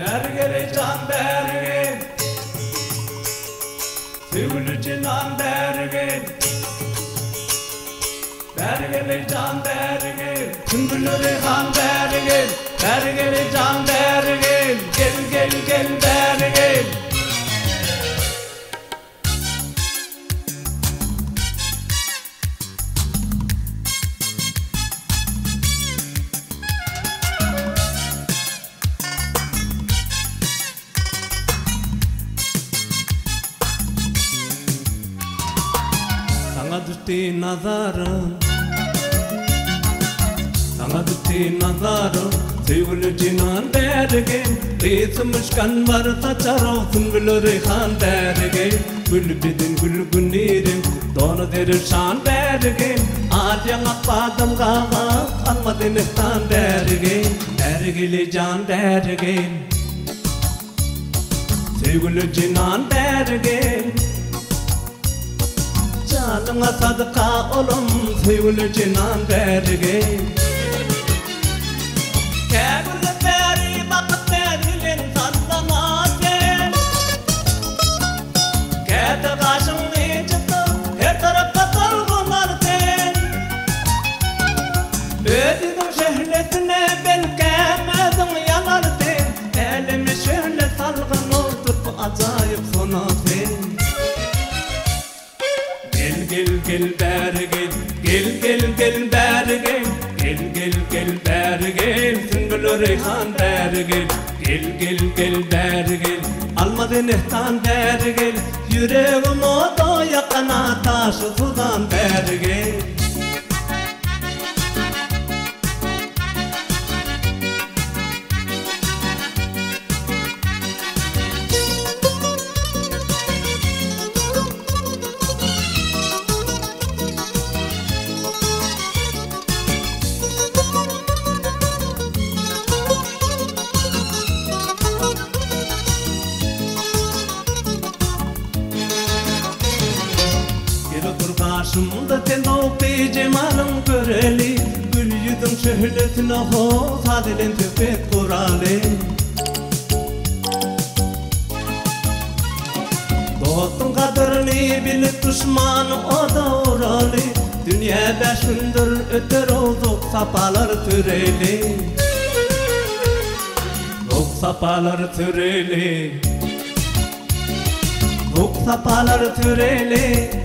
Bergeli can bergel Sevgili cinan bergel Bergeli can bergel Sümbülleri han bergel Bergeli can bergel Gel gel gel bergel Sana düştü nazarım Sevgili cinan bergel Resimmişkan varsa çarolsun Gülü han bergel Gül bidin gül günlerim Donu derir şan bergel Ağacan akbadım gağa Almadın ihtan bergel Bergeli can bergel Sevgili cinan bergel Canına sadıka olum Sevgili cinan bergel Kegülü beri vakit verilin sallanacak Kete kaşını çıktı her tarafta salgılar sen Ödüdüm şöhretine ben kemedim yanar sen Elimi şöyle salgın olduk acayip sona sen Gel gel bergel Gel gel gel bergel Gel gel gel bergel Sümbülü reyhan bergel Gel gel gel bergel Almadın ihtan bergel Yüreğim o da yakana taşı sudan bergel Karşımda sen o pecemanım göreli Gül yüzün şöhretine ho Sadelen tüfek kurali Dostun kadrini bilip düşmanı o da orali Dünya beşindir öter olduk sapalar türeli Dok sapalar türeli Dok sapalar türeli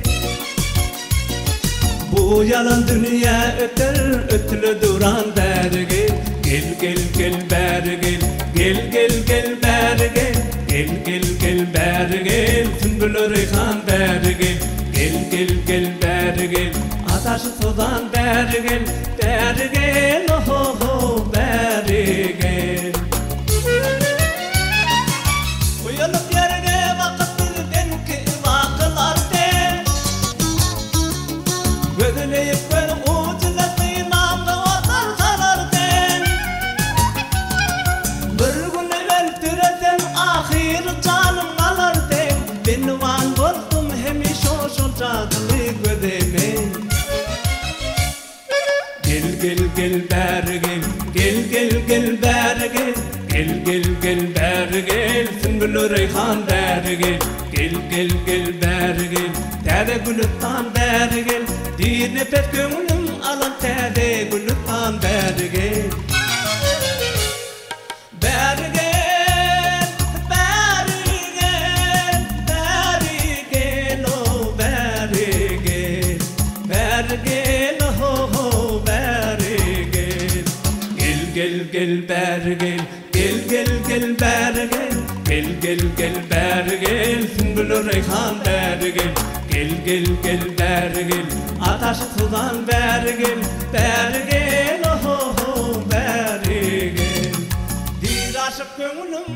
Bu yalan dünya öter ötülü duran bergel Gel gel gel bergel Gel gel gel bergel Gel gel gel bergel Sümbülü reyhan bergel Gel gel gel bergel Ataşı sudan bergel Bergel oh oh bergel Uyanıp yerine vakit bilden ki vakılar Gözüleyip benim uçulasın namda otar sarardın Bir gün evvel türesen ahir canım alırdın Ben van oldum hemiş o şolcadlı gözüme Gel gel gel bergel Gel gel gel bergel Gel gel gel bergel Sümbülü reyhan bergel Gel gel gel bergel Tere gülüttan bergel Dir nefes gönlüm alan tere gülüttan bergel Bergel, bergel, bergel, oh bergel Bergel, oh oh bergel Gel gel gel bergel Gel gel gel bergel Gel gel gel bergel Sümbülü reyhan bergel Gel gel gel bergel Ataşı sudan bergel Bergel oh oh bergel Dir aşık gönlüm